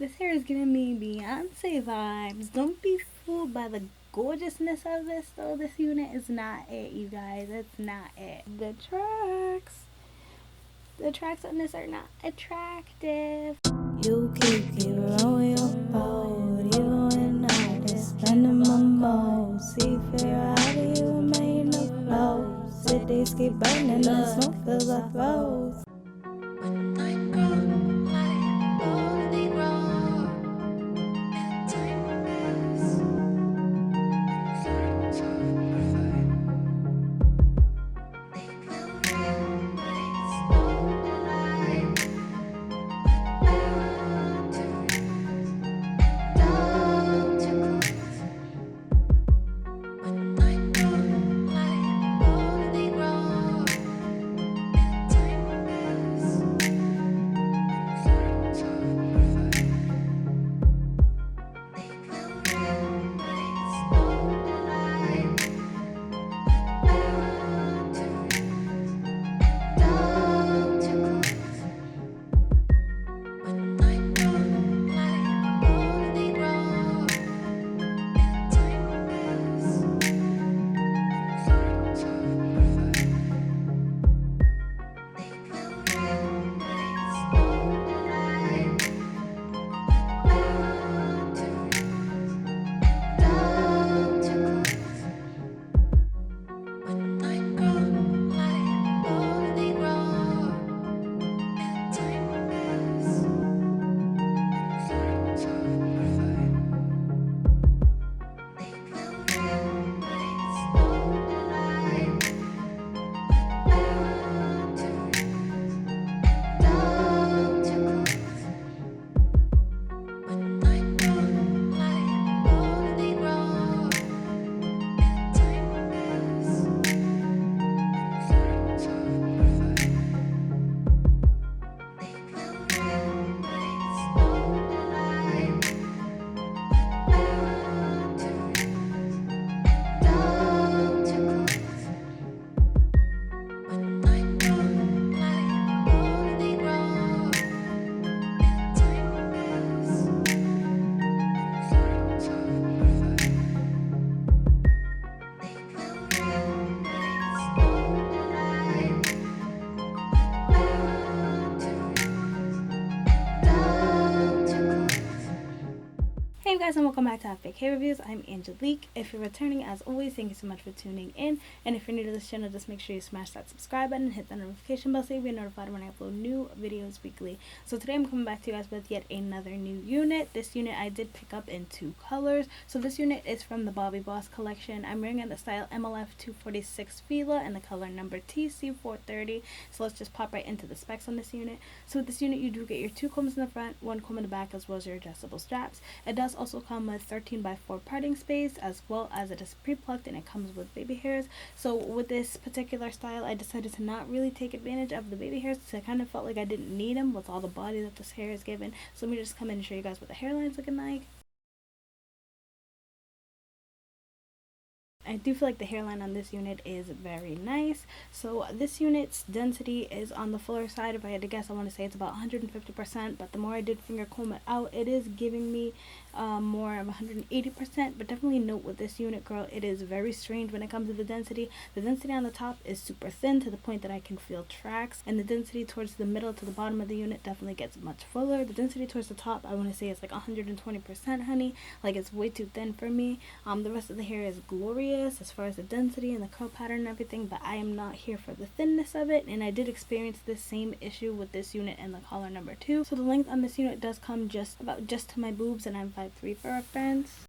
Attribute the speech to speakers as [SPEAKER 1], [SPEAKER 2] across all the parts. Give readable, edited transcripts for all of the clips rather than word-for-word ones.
[SPEAKER 1] This hair is giving me Beyonce vibes. Don't be fooled by the gorgeousness of this though. This unit is not it, you guys. It's not it. The tracks on this are not attractive. You keep on your boat. You and I just spending my mode. See fair, how do you remain afloat? Cities keep burning, the smoke fills up roads. Hey guys, and welcome back to Fake Hair Reviews. I'm Angelique. If you're returning, as always, thank you so much for tuning in. And if you're new to this channel, just make sure you smash that subscribe button and hit the notification bell so you'll be notified when I upload new videos weekly. So today I'm coming back to you guys with yet another new unit. This unit I did pick up in two colors. So this unit is from the Bobbi Boss collection. I'm wearing it in the style MLF246 Phila and the color number TC430. So let's just pop right into the specs on this unit. So with this unit, you do get your two combs in the front, one comb in the back, as well as your adjustable straps. It does also come with 13x4 parting space, as well as it is pre-plucked and it comes with baby hairs. So with this particular style, I decided to not really take advantage of the baby hairs because I kind of felt like I didn't need them with all the body that this hair is given. So let me just come in and show you guys what the hairline's looking like. I do feel like the hairline on this unit is very nice. So this unit's density is on the fuller side. If I had to guess, I want to say it's about 150%, but the more I did finger comb it out, it is giving me more of 180%. But definitely note with this unit, girl, it is very strange when it comes to the density. The density on the top is super thin to the point that I can feel tracks, and the density towards the middle to the bottom of the unit definitely gets much fuller. The density towards the top, I want to say it's like 120%, honey. Like, it's way too thin for me. The rest of the hair is glorious as far as the density and the curl pattern and everything, but I am not here for the thinness of it, and I did experience this same issue with this unit in the color number 2. So the length on this unit does come just to my boobs, and I'm 5'3" for reference.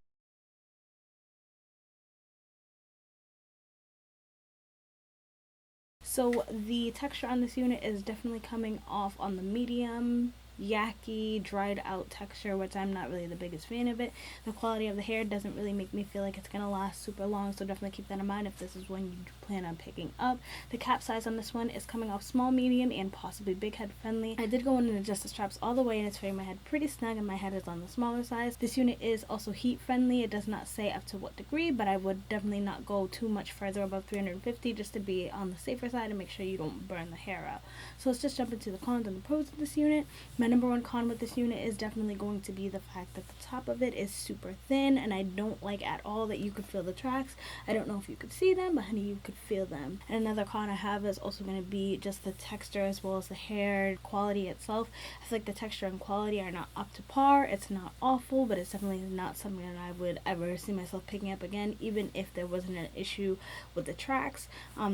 [SPEAKER 1] So the texture on this unit is definitely coming off on the medium Yaki dried out texture, which I'm not really the biggest fan of it. The quality of the hair doesn't really make me feel like it's gonna last super long, so definitely keep that in mind if this is one you plan on picking up. The cap size on this one is coming off small, medium, and possibly big head friendly. I did go in and adjust the straps all the way, and it's fitting my head pretty snug, and my head is on the smaller size. This unit is also heat friendly. It does not say up to what degree, but I would definitely not go too much further above 350 just to be on the safer side and make sure you don't burn the hair out. So let's just jump into the cons and the pros of this unit. My number one con with this unit is definitely going to be the fact that the top of it is super thin, and I don't like at all that you could feel the tracks. I don't know if you could see them, but honey, you could feel them. And another con I have is also going to be just the texture as well as the hair quality itself. I feel like the texture and quality are not up to par. It's not awful, but it's definitely not something that I would ever see myself picking up again, even if there wasn't an issue with the tracks.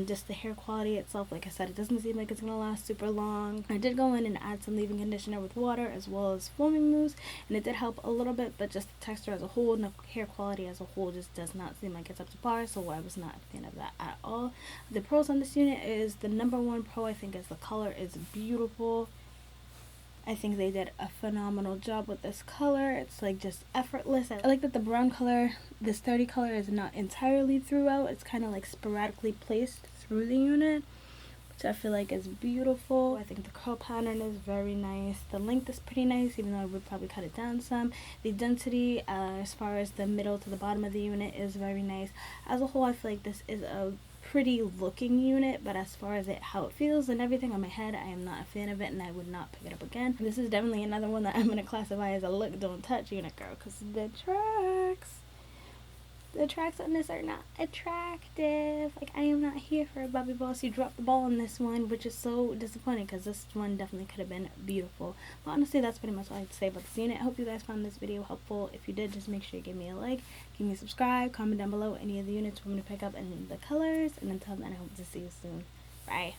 [SPEAKER 1] Just the hair quality itself, like I said, it doesn't seem like it's going to last super long. I did go in and add some leave-in conditioner with water as well as foaming mousse, and it did help a little bit, but just the texture as a whole and the hair quality as a whole just does not seem like it's up to par, so I was not a fan of that at all. The pros on this unit is the number one pro I think is the color is beautiful. I think they did a phenomenal job with this color. It's like just effortless. I like that the brown color, this 30 color, is not entirely throughout. It's kind of like sporadically placed through the unit, which I feel like is beautiful. I think the curl pattern is very nice. The length is pretty nice, even though I would probably cut it down some. The density as far as the middle to the bottom of the unit is very nice. As a whole, I feel like this is a pretty looking unit, but as far as how it feels and everything on my head, I am not a fan of it, and I would not pick it up again. This is definitely another one that I'm going to classify as a look don't touch unit, girl, because the tracks on this are not attractive. Like, I am not here for a Bobbi Boss. You dropped the ball on this one, which is so disappointing because this one definitely could have been beautiful. But honestly, that's pretty much all I have to say about this unit. I hope you guys found this video helpful. If you did, just make sure you give me a like, give me a subscribe, comment down below any of the units you want me to pick up and the colors. And until then, I hope to see you soon. Bye.